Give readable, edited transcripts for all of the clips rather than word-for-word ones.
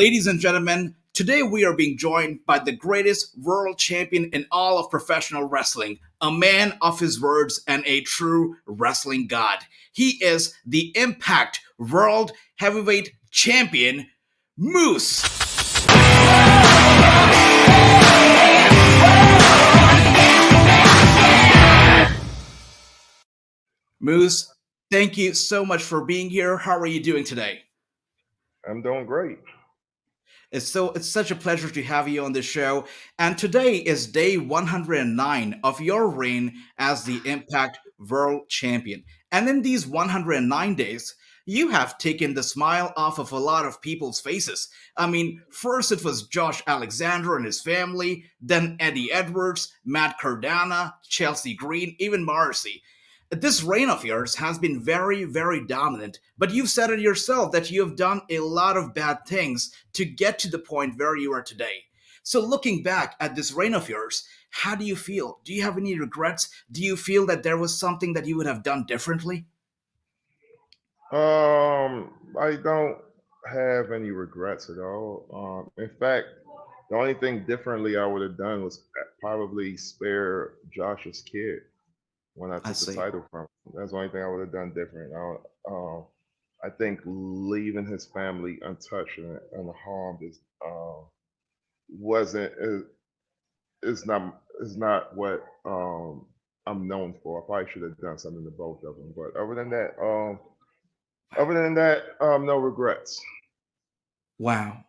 Ladies and gentlemen, today we are being joined by the greatest world champion in all of professional wrestling, a man of his words and a true wrestling god. He is the Impact World Heavyweight Champion, Moose. Moose, thank you so much for being here. How are you doing today? I'm doing great. It's such a pleasure to have you on the show. And today is day 109 of your reign as the Impact World Champion. And in these 109 days, you have taken the smile off of a lot of people's faces. I mean, first it was Josh Alexander and his family, then Eddie Edwards, Matt Cardona, Chelsea Green, even Morrissey. This reign of yours has been very, very dominant, but you've said it yourself that you have done a lot of bad things to get to the point where you are today. So, looking back at this reign of yours, how do you feel? Do you have any regrets? Do you feel that there was something that you would have done differently? I don't have any regrets at all. In fact, the only thing differently I would have done was probably spare Josh's kid when I I took the see. title from him. That's the only thing I would have done different. I think leaving his family untouched and unharmed wasn't is not what I'm known for. I probably should have done something to both of them. But other than that, no regrets. Wow.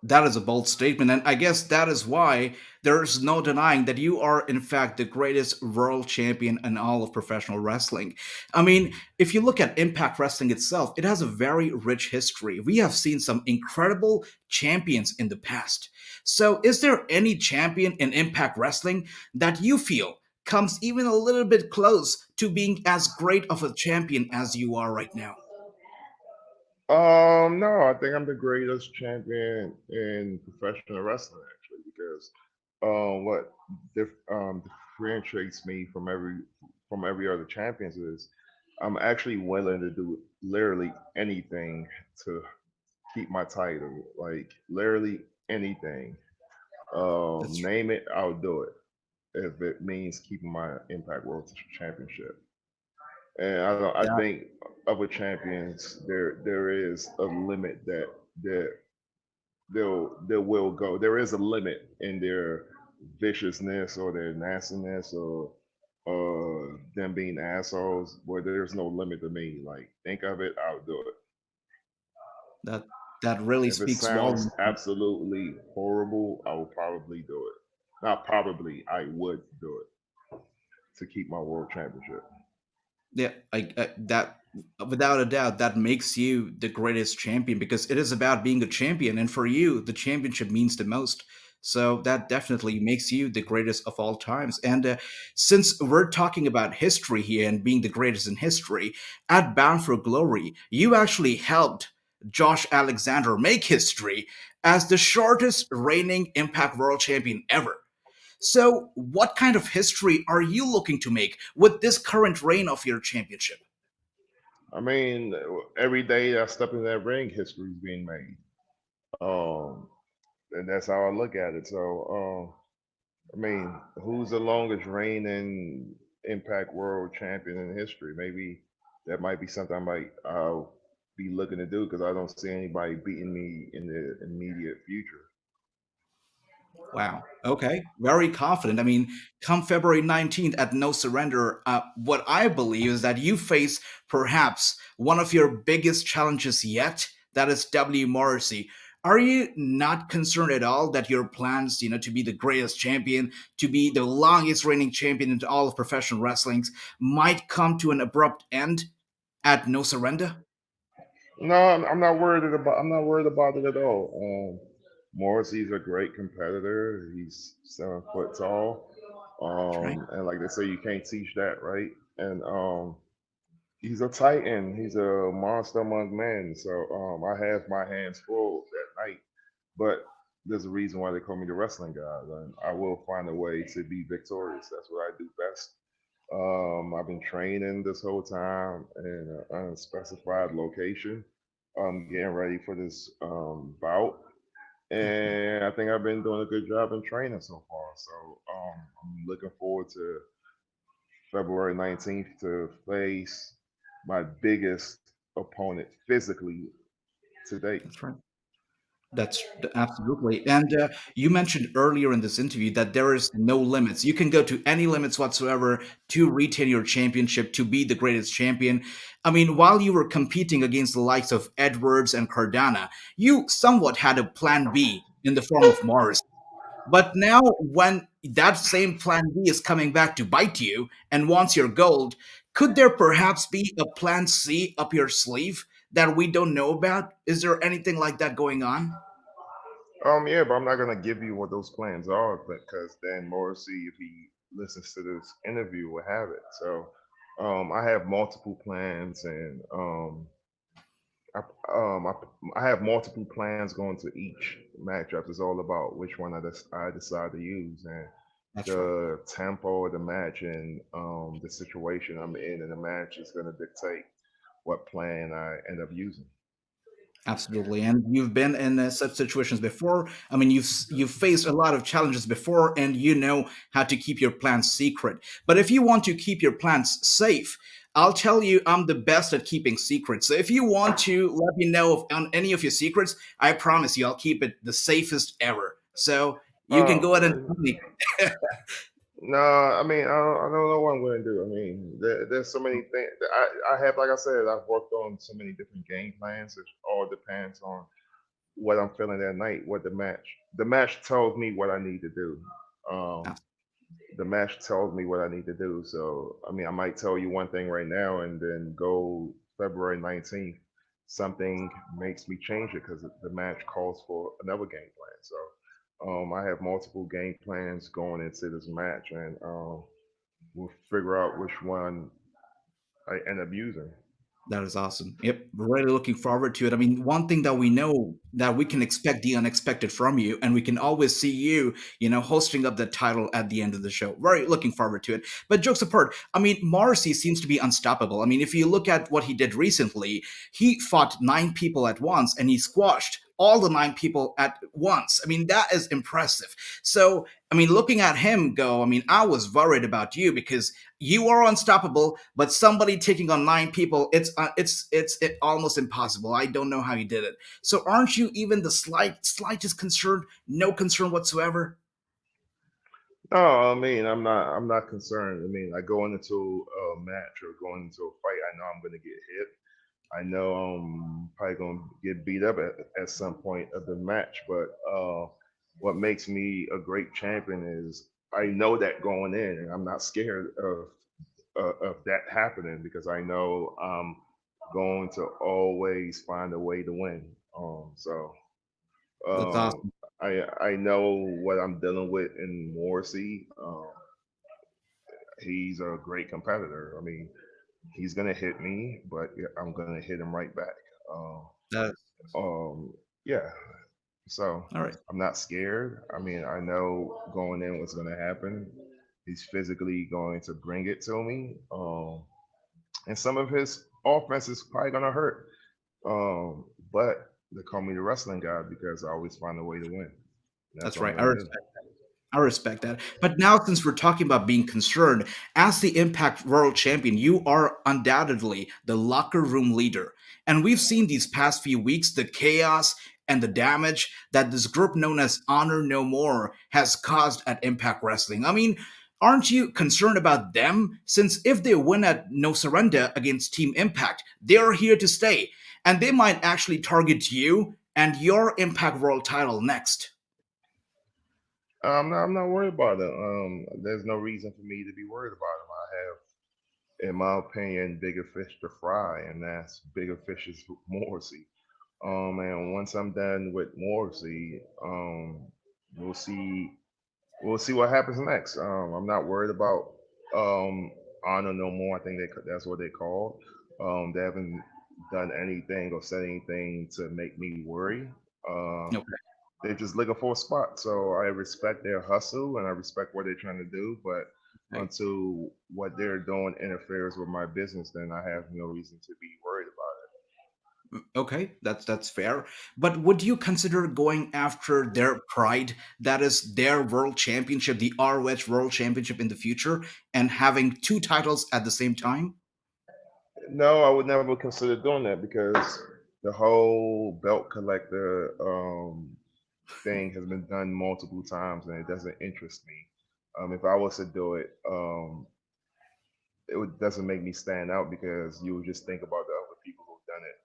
That is a bold statement, and I guess that is why there's no denying that you are, in fact, the greatest world champion in all of professional wrestling. I mean, if you look at Impact Wrestling itself, it has a very rich history. We have seen some incredible champions in the past. So, is there any champion in Impact Wrestling that you feel comes even a little bit close to being as great of a champion as you are right now? No, I think I'm the greatest champion in professional wrestling actually because what differentiates me from every other champions is I'm actually willing to do literally anything to keep my title, like literally anything. That's Name it, I'll do it if it means keeping my Impact World Championship. And I that. think other champions there is a limit that they will go. There is a limit in their viciousness or their nastiness or them being assholes where there's no limit to me. Like think of it, I'll do it. That that really If it speaks sounds volumes. absolutely horrible, I will probably do it. Not probably, I would do it to keep my world championship. Yeah, that without a doubt that makes you the greatest champion because it is about being a champion, and for you, the championship means the most. So that definitely makes you the greatest of all times. And since we're talking about history here and being the greatest in history, at Bound for Glory, you actually helped Josh Alexander make history as the shortest reigning Impact World Champion ever. So, what kind of history are you looking to make with this current reign of your championship? I mean, every day I step in that ring, history's being made. Um, and that's how I look at it. So, I mean, who's the longest reigning Impact World Champion in history? Maybe that might be something I'll be looking to do because I don't see anybody beating me in the immediate future. Wow. Okay. Very confident. I mean, come February 19th at No Surrender, what I believe is that you face perhaps one of your biggest challenges yet. That is W. Morrissey. Are you not concerned at all that your plans, to be the greatest champion, to be the longest reigning champion in all of professional wrestlings, might come to an abrupt end at No Surrender? No, I'm not worried about. I'm not worried about it at all. Morrissey's a great competitor. He's 7 foot tall, Right. and like they say, you can't teach that, right? And he's a titan. He's a monster among men. So I have my hands full that night. But there's a reason why they call me the wrestling god, and I will find a way to be victorious. That's what I do best. I've been training this whole time in an unspecified location. getting ready for this bout, Okay, and I think I've been doing a good job in training so far. So I'm looking forward to February 19th to face my biggest opponent physically to date. that's right. Absolutely. And you mentioned earlier in this interview that there is no limits. You can go to any limits whatsoever to retain your championship, to be the greatest champion. I mean, while you were competing against the likes of Edwards and Cardona, you somewhat had a plan B in the form of Morris. But now, when that same plan B is coming back to bite you and wants your gold, could there perhaps be a plan C up your sleeve that we don't know about? Is there anything like that going on? Yeah, but I'm not gonna give you what those plans are, because then Morrissey, if he listens to this interview, will have it. So, I have multiple plans, and I, um, I, I have multiple plans going to each matchup. It's all about which one I decide to use, and That's right. the tempo of the match and the situation I'm in the match is going to dictate what plan I end up using. Absolutely, and you've been in such situations before. I mean, you've faced a lot of challenges before, and you know how to keep your plans secret. But if you want to keep your plans safe, I'll tell you, I'm the best at keeping secrets. So if you want to let me know on any of your secrets, I promise you, I'll keep it the safest ever. So you can go ahead and Uh, tell me. no, I mean I don't know what I'm going to do. I mean, there's so many things. I have, like I said, I've worked on so many different game plans. It all depends on what I'm feeling that night, what the match tells me what I need to do. Um, the match tells me what I need to do. So, I mean, I might tell you one thing right now and then go February 19th, something makes me change it because the match calls for another game plan. So, I have multiple game plans going into this match, and we'll figure out which one I end up using. That is awesome. Yep, really looking forward to it. I mean, one thing that we know that we can expect the unexpected from you, and we can always see you, hosting up the title at the end of the show. Very looking forward to it. But jokes apart, I mean, Morrissey seems to be unstoppable. I mean, if you look at what he did recently, he fought nine people at once, and he squashed all the nine people at once. I mean, that is impressive. So, I mean, looking at him go, I mean, I was worried about you because you are unstoppable, but somebody taking on nine people, it's almost impossible. I don't know how you did it. So aren't you even the slightest concerned? No concern whatsoever. No, I mean, I'm not concerned. I mean, I go into a match or going into a fight, I know I'm going to get hit. I know I'm probably gonna get beat up at some point of the match, but what makes me a great champion is I know that going in, and I'm not scared of that happening because I know I'm going to always find a way to win. So That's um, awesome. I know what I'm dealing with in Morrissey. He's a great competitor. I mean, he's gonna hit me, but yeah, I'm gonna hit him right back. Um, That is, yeah, so all right. I'm not scared. I mean, I know going in what's gonna happen. He's physically going to bring it to me, and some of his offense is probably gonna hurt. But they call me the wrestling guy because I always find a way to win. And that's That's what I'm right. gonna do. I respect that. But now, since we're talking about being concerned, as the Impact World Champion, you are undoubtedly the locker room leader. And we've seen these past few weeks the chaos and the damage that this group known as Honor No More has caused at Impact Wrestling. I mean, aren't you concerned about them? Since if they win at No Surrender against Team Impact, they're here to stay. And they might actually target you and your Impact World title next. I'm not worried about it. There's no reason for me to be worried about him. I have, in my opinion, bigger fish to fry, and that's bigger fish is Morrissey. And once I'm done with Morrissey, we'll see we'll see what happens next. I'm not worried about honor no more. I think that's what they call. They haven't done anything or said anything to make me worry. Uh, Okay. they're just looking for a spot. So I respect their hustle and I respect what they're trying to do. But Okay. until what they're doing interferes with my business, then I have no reason to be worried about it. Okay, that's fair. But would you consider going after their pride, that is their world championship, the ROH World Championship in the future, and having two titles at the same time? No, I would never consider doing that because the whole belt collector thing has been done multiple times and it doesn't interest me. If I was to do it, doesn't make me stand out because you would just think about the other people who've done it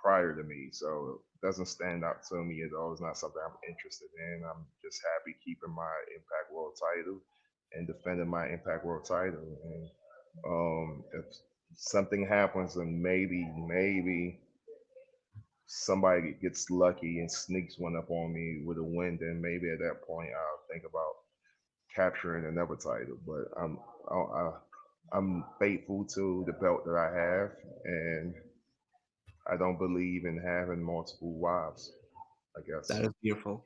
prior to me. So it doesn't stand out to me at all. It's not something I'm interested in. I'm just happy keeping my Impact World title and defending my Impact World title. And if something happens and maybe somebody gets lucky and sneaks one up on me with a win, then maybe at that point I'll think about capturing another title. But I'm faithful to the belt that I have, and I don't believe in having multiple wives. I That guess. is beautiful.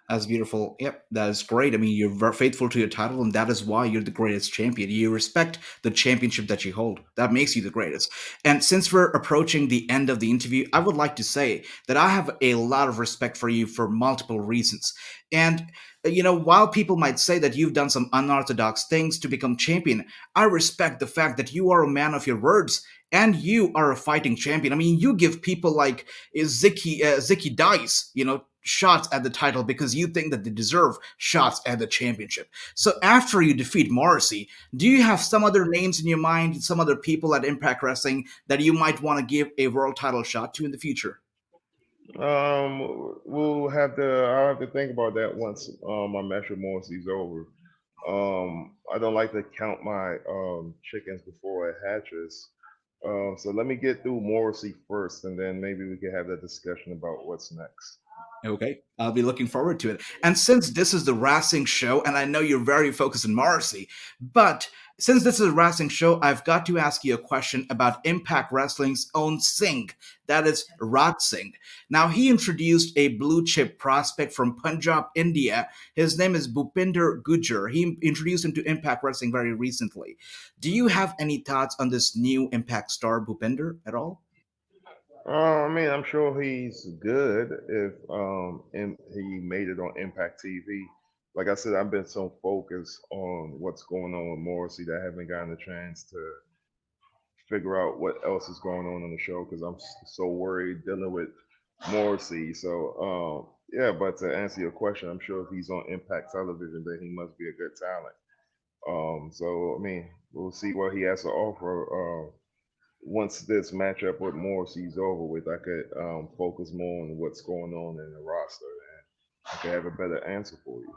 That's beautiful. Yep, that is great. I mean, you're very faithful to your title, and that is why you're the greatest champion. You respect the championship that you hold. That makes you the greatest. And since we're approaching the end of the interview, I would like to say that I have a lot of respect for you for multiple reasons. And while people might say that you've done some unorthodox things to become champion, I respect the fact that you are a man of your words and you are a fighting champion. I mean, you give people like Zicky Dice, shots at the title because you think that they deserve shots at the championship. So after you defeat Morrissey, do you have some other names in your mind, some other people at Impact Wrestling that you might want to give a world title shot to in the future? I'll have to think about that once my match with Morrissey's over. I don't like to count my chickens before it hatches. So let me get through Morrissey first, and then maybe we can have that discussion about what's next. Okay, I'll be looking forward to it. And since this is the Wrassingh Show, and I know you're very focused on Morrissey, but since this is a Wrassingh Show, I've got to ask you a question about Impact Wrestling's own Singh, that is Raj Singh. Now, he introduced a blue chip prospect from Punjab, India. His name is Bhupinder Gujjar. He introduced him to Impact Wrestling very recently. Do you have any thoughts on this new Impact star, Bhupinder, at all? I mean, I'm sure he's good if he made it on Impact TV. Like I said, I've been so focused on what's going on with Morrissey that I haven't gotten a chance to figure out what else is going on the show because I'm so worried dealing with Morrissey. So yeah, but to answer your question, I'm sure if he's on Impact Television, then he must be a good talent. So I mean, we'll see what he has to offer. Once this matchup with Morrissey's over with, I could focus more on what's going on in the roster, and I could have a better answer for you.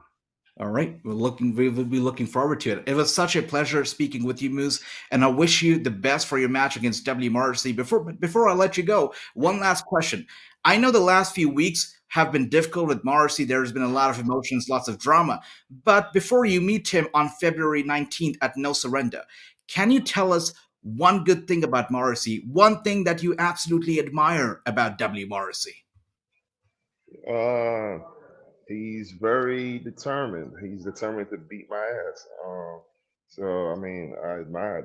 All right, we will be looking forward to it. It was such a pleasure speaking with you, Moose, and I wish you the best for your match against W. Morrissey. Before I let you go, one last question. I know the last few weeks have been difficult with Morrissey. There's been a lot of emotions, lots of drama. But before you meet him on February 19th at No Surrender, can you tell us one good thing about Morrissey, one thing that you absolutely admire about W. Morrissey? Uh, he's very determined. He's determined to beat my ass. So I mean, I admire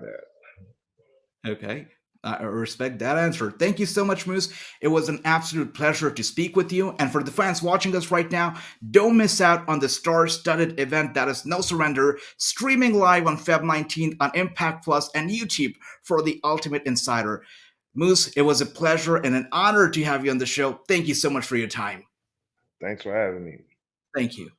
that. Okay. I respect that answer. Thank you so much, Moose. It was an absolute pleasure to speak with you. And for the fans watching us right now, don't miss out on the star studded event that is No Surrender, streaming live on Feb 19th on Impact Plus and YouTube for the Ultimate Insider. Moose, it was a pleasure and an honor to have you on the show. Thank you so much for your time. Thanks for having me. Thank you.